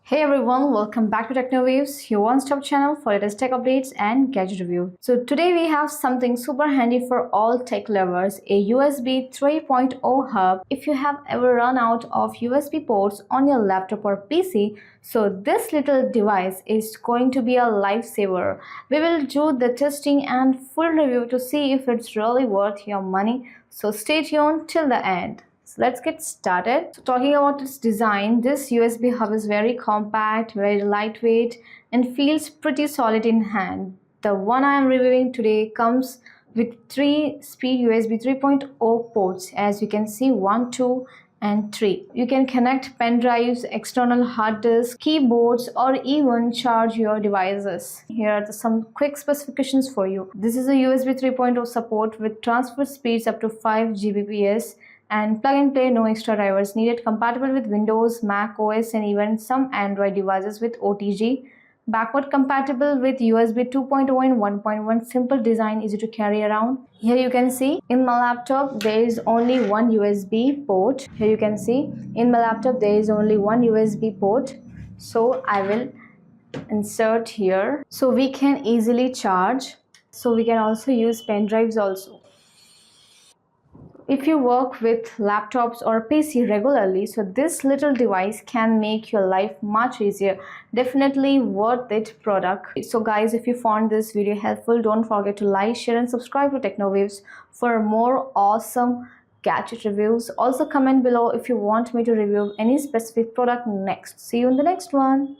Hey everyone, welcome back to TechnoWaves, your one-stop channel for latest tech updates and gadget review. So today we have something super handy for all tech lovers, a USB 3.0 hub. If you have ever run out of USB ports on your laptop or PC, so this little device is going to be a lifesaver. We will do the testing and full review to see if it's really worth your money. So stay tuned till the end. So let's get started. So talking about its design, this USB hub is very compact, very lightweight and feels pretty solid in hand. The one I am reviewing today comes with 3-speed USB 3.0 ports, as you can see, 1, 2 and 3. You can connect pen drives, external hard disks, keyboards or even charge your devices. Here are some quick specifications for you. This is a USB 3.0 support with transfer speeds up to 5 Gbps and plug and play, no extra drivers needed, compatible with Windows, Mac OS and even some Android devices with OTG. Backward compatible with USB 2.0 and 1.1, simple design, easy to carry around. Here you can see in my laptop there is only one USB port. Here you can see in my laptop there is only one USB port. So I will insert here so we can easily charge. So we can also use pen drives also. If you work with laptops or PC regularly, so this little device can make your life much easier. Definitely worth it product. So guys, if you found this video helpful, don't forget to like, share and subscribe to TechnoWaves for more awesome gadget reviews. Also comment below if you want me to review any specific product next. See you in the next one.